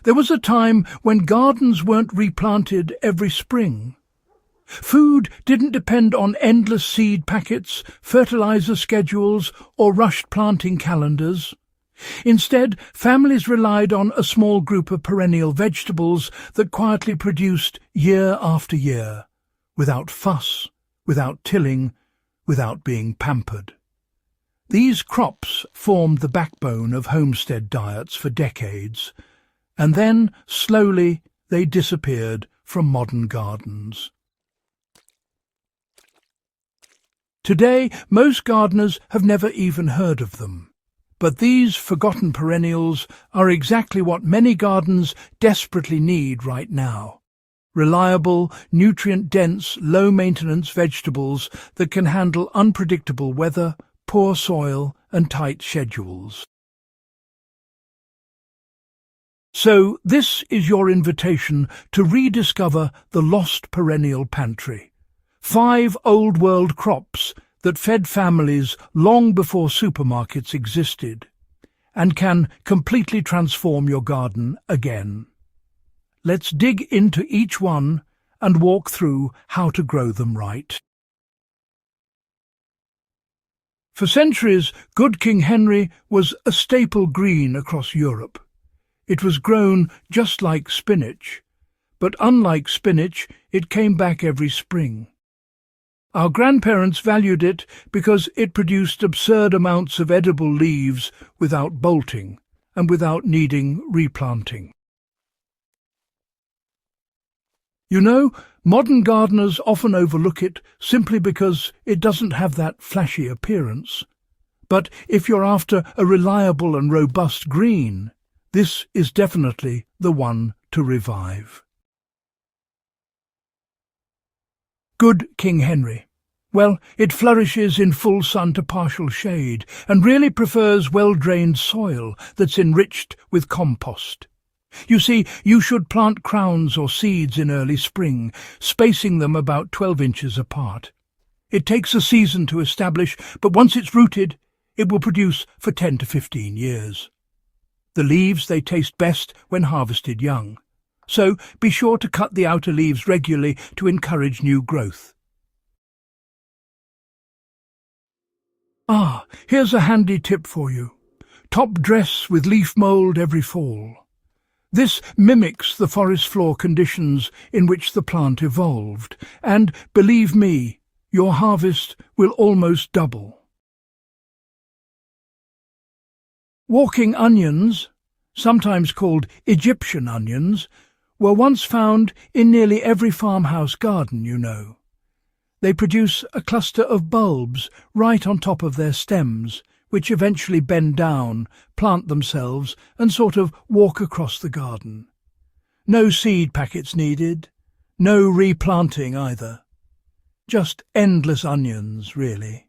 There was a time when gardens weren't replanted every spring. Food didn't depend on endless seed packets, fertilizer schedules, or rushed planting calendars. Instead, families relied on a small group of perennial vegetables that quietly produced year after year, without fuss, without tilling, without being pampered. These crops formed the backbone of homestead diets for decades, and then, slowly, they disappeared from modern gardens. Today, most gardeners have never even heard of them. But these forgotten perennials are exactly what many gardens desperately need right now. Reliable, nutrient-dense, low-maintenance vegetables that can handle unpredictable weather, poor soil and tight schedules. So this is your invitation to rediscover the Lost Perennial Pantry. 5 old-world crops that fed families long before supermarkets existed, and can completely transform your garden again. Let's dig into each one and walk through how to grow them right. For centuries, good King Henry was a staple green across Europe. It was grown just like spinach, but unlike spinach, it came back every spring. Our grandparents valued it because it produced absurd amounts of edible leaves without bolting and without needing replanting. You know, modern gardeners often overlook it simply because it doesn't have that flashy appearance. But if you're after a reliable and robust green, this is definitely the one to revive. Good King Henry. Well, it flourishes in full sun to partial shade and really prefers well-drained soil that's enriched with compost. You see, you should plant crowns or seeds in early spring, spacing them about 12 inches apart. It takes a season to establish, but once it's rooted, it will produce for 10 to 15 years. The leaves, they taste best when harvested young. So be sure to cut the outer leaves regularly to encourage new growth. Here's a handy tip for you. Top dress with leaf mould every fall. This mimics the forest floor conditions in which the plant evolved, and, believe me, your harvest will almost double. Walking onions, sometimes called Egyptian onions, were once found in nearly every farmhouse garden, you know. They produce a cluster of bulbs right on top of their stems, which eventually bend down, plant themselves, and sort of walk across the garden. No seed packets needed, no replanting either. Just endless onions, really.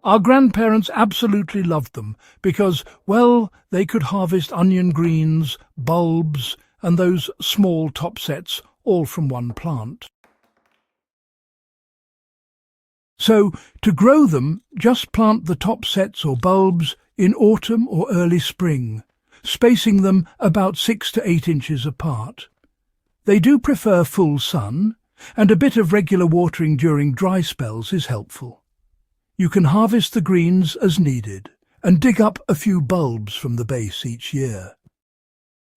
Our grandparents absolutely loved them because, well, they could harvest onion greens, bulbs, and those small top sets all from one plant. So, to grow them, just plant the top sets or bulbs in autumn or early spring, spacing them about 6 to 8 inches apart. They do prefer full sun, and a bit of regular watering during dry spells is helpful. You can harvest the greens as needed, and dig up a few bulbs from the base each year,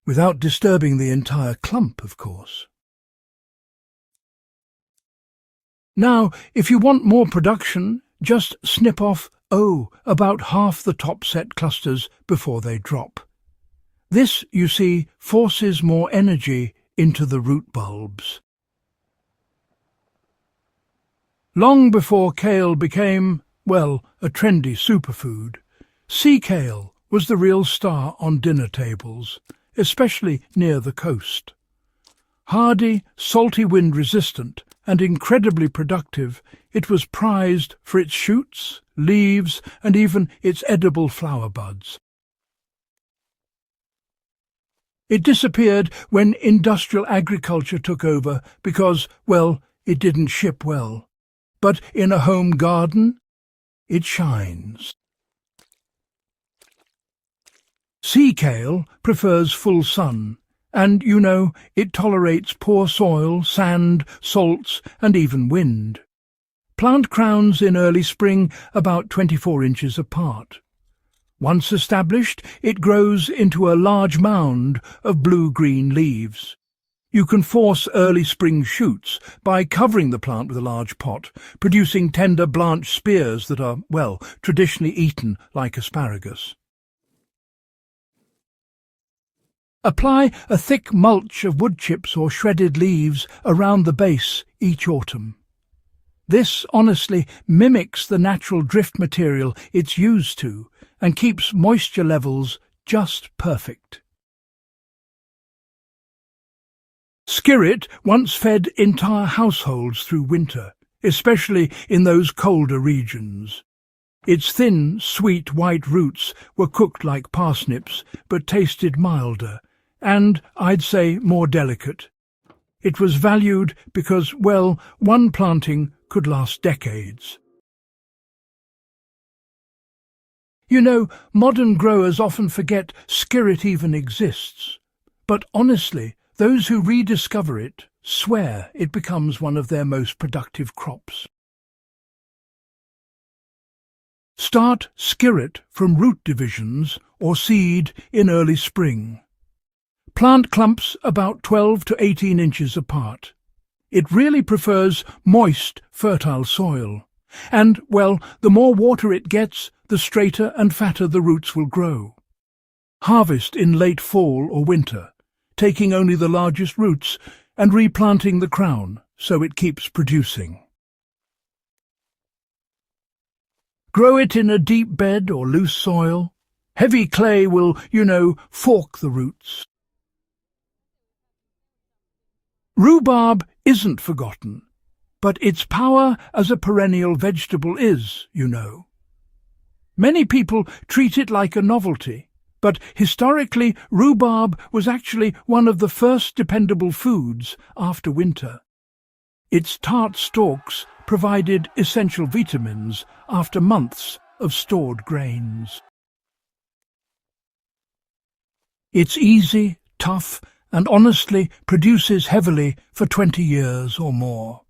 without disturbing the entire clump, of course. Now, if you want more production, just snip off, about half the top set clusters before they drop. This, you see, forces more energy into the root bulbs. Long before kale became, well, a trendy superfood, sea kale was the real star on dinner tables, especially near the coast. Hardy, salty wind resistant, and incredibly productive, it was prized for its shoots, leaves, and even its edible flower buds. It disappeared when industrial agriculture took over because, well, it didn't ship well. But in a home garden, it shines. Sea kale prefers full sun, and, it tolerates poor soil, sand, salts, and even wind. Plant crowns in early spring about 24 inches apart. Once established, it grows into a large mound of blue-green leaves. You can force early spring shoots by covering the plant with a large pot, producing tender blanched spears that are, traditionally eaten like asparagus. Apply a thick mulch of wood chips or shredded leaves around the base each autumn. This honestly mimics the natural drift material it's used to and keeps moisture levels just perfect. Skirret once fed entire households through winter, especially in those colder regions. Its thin, sweet white roots were cooked like parsnips, but tasted milder, and, I'd say, more delicate. It was valued because, one planting could last decades. Modern growers often forget skirret even exists, but honestly, those who rediscover it swear it becomes one of their most productive crops. Start skirret from root divisions or seed in early spring. Plant clumps about 12 to 18 inches apart. It really prefers moist, fertile soil. And, the more water it gets, the straighter and fatter the roots will grow. Harvest in late fall or winter, taking only the largest roots and replanting the crown so it keeps producing. Grow it in a deep bed or loose soil. Heavy clay will, fork the roots. Rhubarb isn't forgotten, but its power as a perennial vegetable is, Many people treat it like a novelty, but historically rhubarb was actually one of the first dependable foods after winter. Its tart stalks provided essential vitamins after months of stored grains. It's easy, tough, and honestly produces heavily for 20 years or more.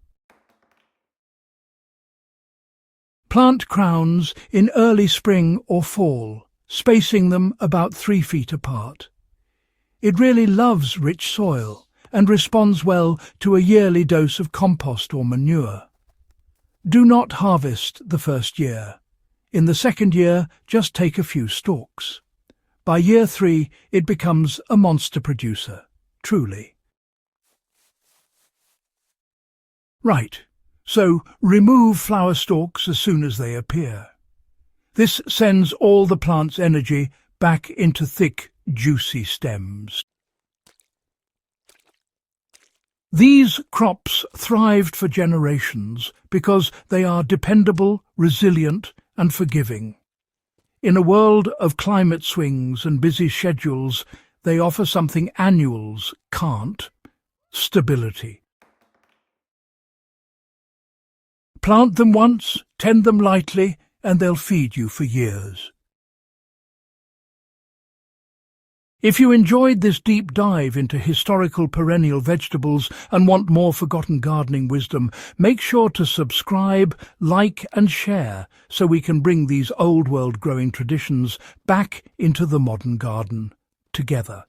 Plant crowns in early spring or fall, spacing them about 3 feet apart. It really loves rich soil and responds well to a yearly dose of compost or manure. Do not harvest the first year. In the second year, just take a few stalks. By year 3, it becomes a monster producer, truly. Right, so remove flower stalks as soon as they appear. This sends all the plant's energy back into thick, juicy stems. These crops thrived for generations because they are dependable, resilient, and forgiving. In a world of climate swings and busy schedules, they offer something annuals can't: stability. Plant them once, tend them lightly, and they'll feed you for years. If you enjoyed this deep dive into historical perennial vegetables and want more forgotten gardening wisdom, make sure to subscribe, like and share so we can bring these old-world growing traditions back into the modern garden together.